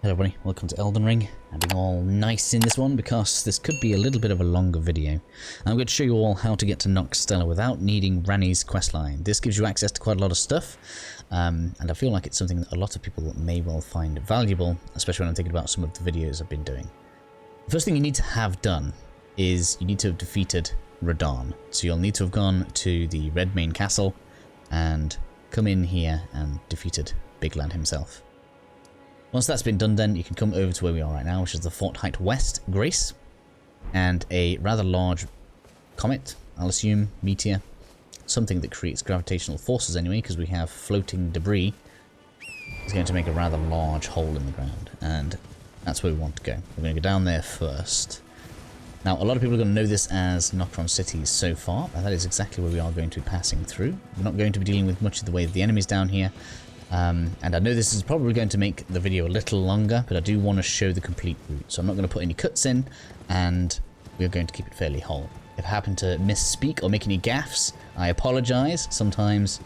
Hello everybody, welcome to Elden Ring. I'm being all nice in this one because this could be a little bit of a longer video. I'm going to show you all how to get to Nokstella without needing Ranni's questline. This gives you access to quite a lot of stuff, and I feel like it's something that a lot of people may well find valuable, especially when I'm thinking about some of the videos I've been doing. The first thing you need to have done is you need to have defeated Radahn. So you'll need to have gone to the Red Main Castle and come in here and defeated Big Lad himself. Once that's been done, then you can come over to where we are right now, which is the Fort Height West Grace, and a rather large comet, I'll assume, meteor, something that creates gravitational forces anyway, because we have floating debris, is going to make a rather large hole in the ground, and that's where we want to go. We're going to go down there first. Now, a lot of people are going to know this as Nokron Cities so far, and that is exactly where we are going to be passing through. We're not going to be dealing with much of the way of the enemies down here. And I know this is probably going to make the video a little longer, but I do want to show the complete route. So I'm not going to put any cuts in, and we're going to keep it fairly whole. If I happen to misspeak or make any gaffes, I apologise. Sometimes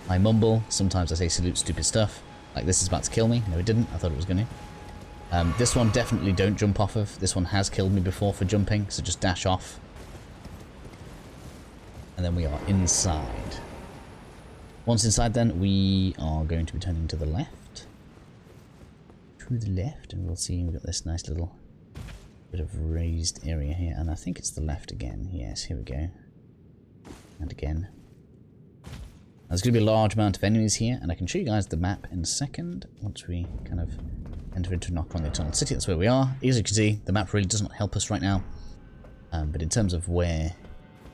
I mumble, sometimes I say stupid stuff. Like this is about to kill me. No, it didn't. I thought it was going to. This one definitely don't jump off of. This one has killed me before for jumping, so just dash off. And then we are inside. Once inside then, we are going to be turning to the left. To the left, and we'll see we've got this nice little bit of raised area here. And I think it's the left again. Yes, here we go. And again. There's going to be a large amount of enemies here, and I can show you guys the map in a second. Once we kind of enter into Nokstella the Eternal City, that's where we are. As you can see, the map really does not help us right now. But in terms of where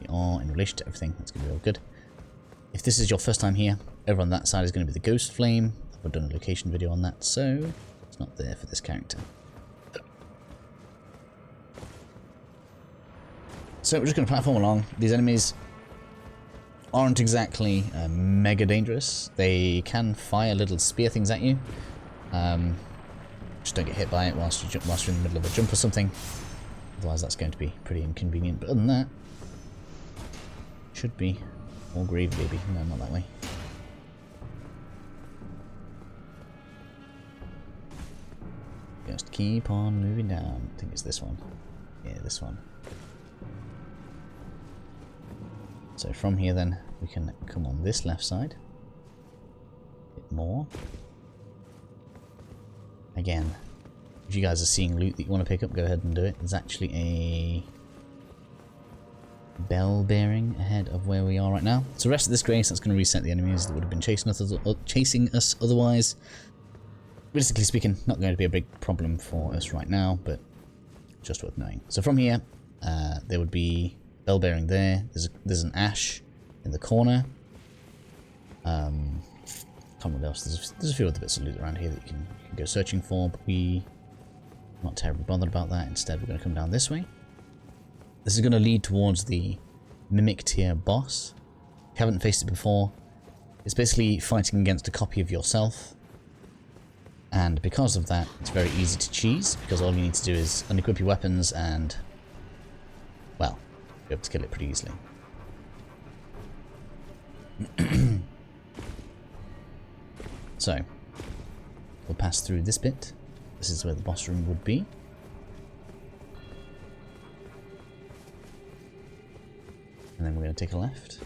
we are in relation to everything, that's going to be all good. If this is your first time here, over on that side is going to be the Ghost Flame. I've done a location video on that, so it's not there for this character. So we're just going to platform along. These enemies aren't exactly mega dangerous. They can fire little spear things at you. Just don't get hit by it whilst you're in the middle of a jump or something. Otherwise that's going to be pretty inconvenient. But other than that, should be all gravy, baby. No, not that way. Just keep on moving down. I think it's this one. Yeah, this one. So from here then, we can come on this left side. A bit more. Again, if you guys are seeing loot that you want to pick up, go ahead and do it. There's actually a bell bearing ahead of where we are right now. So the rest of this grace, that's going to reset the enemies that would have been chasing us otherwise. Realistically speaking, not going to be a big problem for us right now, but just worth knowing. So from here, there would be bell bearing there. There's an ash in the corner. Can't remember what else. There's a few other bits of loot around here that you can go searching for, but we're not terribly bothered about that. Instead, we're going to come down this way. This is going to lead towards the Mimic tier boss. If you haven't faced it before, it's basically fighting against a copy of yourself. And because of that, it's very easy to cheese, because all you need to do is unequip your weapons and, well, be able to kill it pretty easily. So, we'll pass through this bit. This is where the boss room would be. And then we're going to take a left.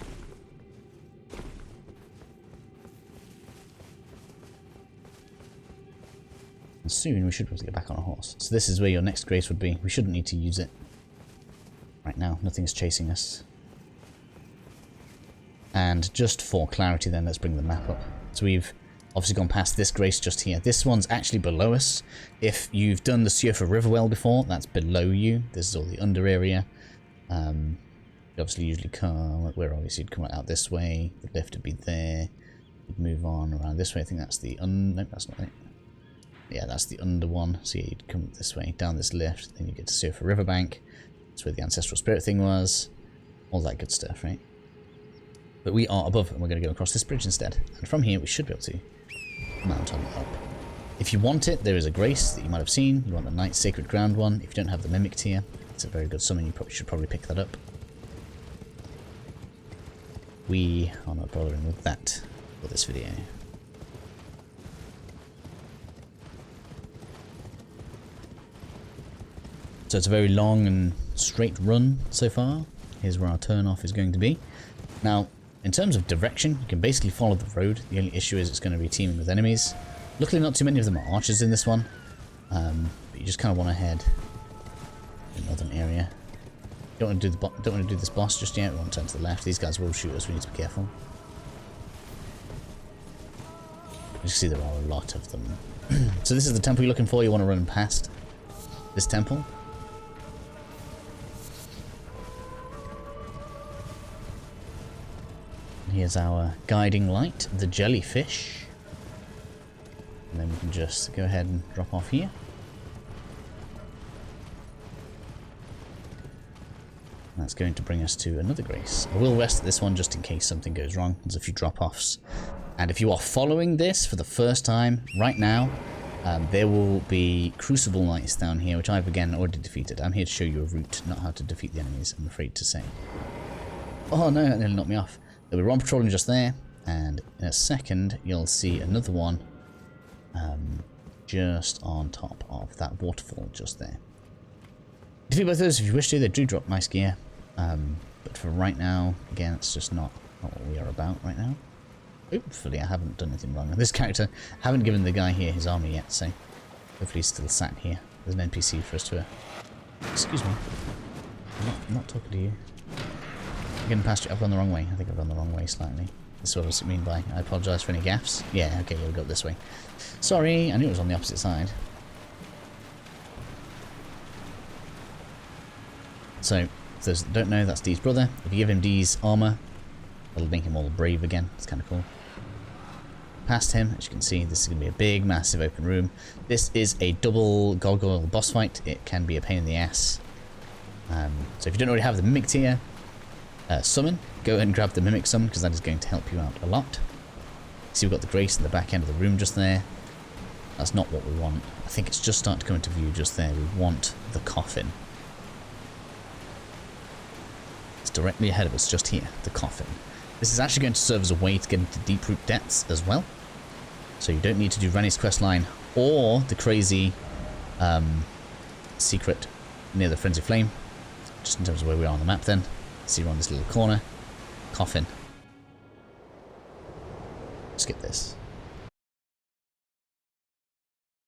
And soon we should be able to get back on a horse. So this is where your next grace would be. We shouldn't need to use it right now. Nothing's chasing us. And just for clarity then, let's bring the map up. So we've obviously gone past this grace just here. This one's actually below us. If you've done the Surfer Riverwell before, that's below you. This is all the under area. You obviously usually come, you'd come out this way, the lift would be there, you'd move on around this way. I think that's the no, that's not it. Yeah, that's the under one. So yeah, you'd come this way, down this lift, then you get to Surfer Riverbank. That's where the ancestral spirit thing was. All that good stuff, right? But we are above, and we're going to go across this bridge instead. And from here, we should be able to mount on up. If you want it, there is a grace that you might have seen. You want the Night Sacred Ground one. If you don't have the Mimic tier, it's a very good summon. You should probably pick that up. We are not bothering with that for this video. So it's a very long and straight run so far. Here's where our turn off is going to be. Now, in terms of direction, you can basically follow the road. The only issue is it's going to be teaming with enemies. Luckily, not too many of them are archers in this one. But you just kind of want to head to the northern area. Don't want to do this boss just yet. We want to turn to the left. These guys will shoot us. We need to be careful. You can see there are a lot of them. So this is the temple you're looking for. You want to run past this temple. Here's our guiding light, the jellyfish. And then we can just go ahead and drop off here. That's going to bring us to another grace. I will rest this one just in case something goes wrong. There's a few drop-offs. And if you are following this for the first time right now, there will be Crucible Knights down here, which I've again already defeated. I'm here to show you a route, not how to defeat the enemies, I'm afraid to say. Oh no, that nearly knocked me off. There'll be one patrolling just there, and in a second you'll see another one just on top of that waterfall just there. Defeat both those if you wish to. They do drop nice gear, but for right now, again, it's just not what we are about right now. Hopefully I haven't done anything wrong. This character, I haven't given the guy here his armor yet, so hopefully he's still sat here. There's an NPC for us to... Excuse me. I'm not talking to you. I'm getting past you. I've gone the wrong way. I think I've gone the wrong way slightly. That's what I mean by I apologise for any gaffes. Yeah, okay, we'll go this way. Sorry, I knew it was on the opposite side. So, for those that don't know, that's Dee's brother. If you give him Dee's armor, it'll make him all brave again. It's kind of cool. Past him, as you can see, this is going to be a big, massive open room. This is a double gargoyle boss fight. It can be a pain in the ass. So if you don't already have the mimic tier summon, go ahead and grab the mimic summon, because that is going to help you out a lot. See, we've got the grace in the back end of the room just there. That's not what we want. I think it's just starting to come into view just there. We want the coffin. It's directly ahead of us just here, the coffin. This is actually going to serve as a way to get into deep root depths as well. So you don't need to do Ranni's questline or the crazy secret near the Frenzy Flame. Just in terms of where we are on the map then. See, we're on this little corner. Coffin. Skip this.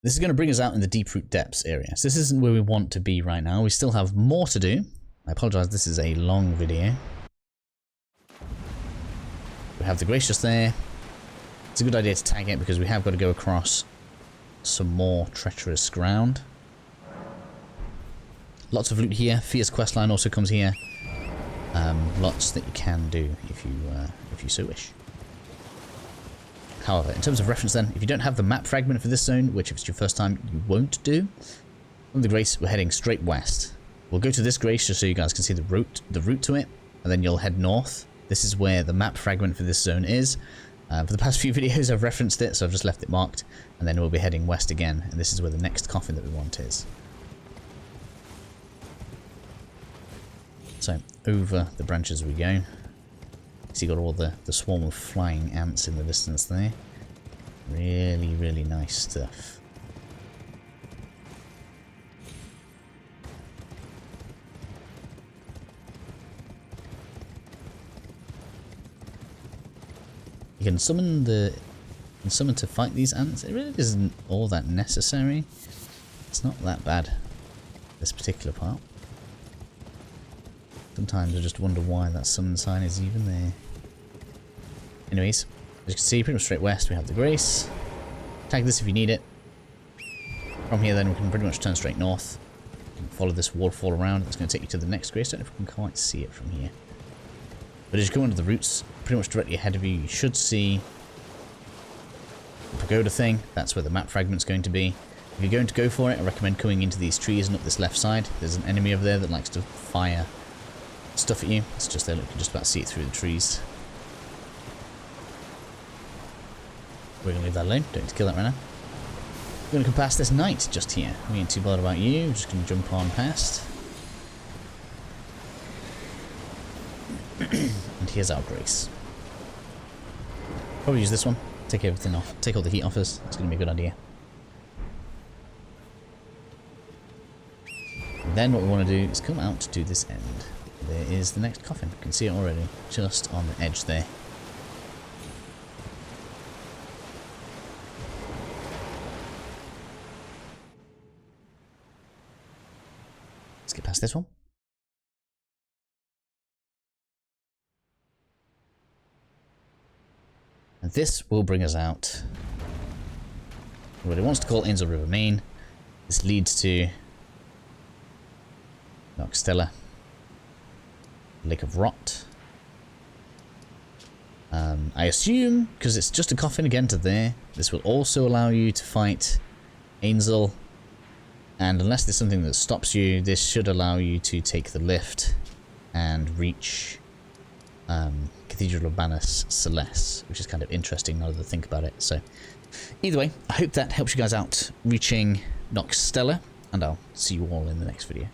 This is going to bring us out in the deep root depths area. So this isn't where we want to be right now. We still have more to do. I apologise, this is a long video. We have the grace just there. It's a good idea to tag it because we have got to go across some more treacherous ground. Lots of loot here. Fierce questline also comes here. Lots that you can do if you so wish. However, in terms of reference then, if you don't have the map fragment for this zone, which if it's your first time you won't do, from the grace we're heading straight west. We'll go to this grace just so you guys can see the route to it, and then you'll head north. This is where the map fragment for this zone is. For the past few videos I've referenced it, so I've just left it marked, and then we'll be heading west again, and this is where the next coffin that we want is. So, over the branches we go. So you got all the swarm of flying ants in the distance there. Really, really nice stuff. You can summon to fight these ants. It really isn't all that necessary. It's not that bad, this particular part. Sometimes I just wonder why that summon sign is even there. Anyways, as you can see, pretty much straight west we have the grace. Tag this if you need it. From here then we can pretty much turn straight north. You can follow this waterfall around. It's going to take you to the next grace. I don't know if we can quite see it from here. But as you go into the roots, pretty much directly ahead of you, you should see the pagoda thing. That's where the map fragment's going to be. If you're going to go for it, I recommend coming into these trees and up this left side. There's an enemy over there that likes to fire stuff at you. It's just there, look, you can just about see it through the trees. We're going to leave that alone. Don't need to kill that right now. We're going to come past this knight just here. We ain't too bothered about you. We're just going to jump on past. And here's our grace. Probably use this one. Take everything off. Take all the heat off us. It's going to be a good idea. then what we want to do is come out to this end. There is the next coffin. You can see it already, just on the edge there. Let's get past this one. And this will bring us out what it wants to call Ainsel River Main. This leads to Nokstella, Lake of Rot. I assume, because it's just a coffin again to there, this will also allow you to fight Ainsel. And unless there's something that stops you, this should allow you to take the lift and reach Cathedral of Banus Celeste, which is kind of interesting now that I think about it. So either way, I hope that helps you guys out reaching Nokstella, and I'll see you all in the next video.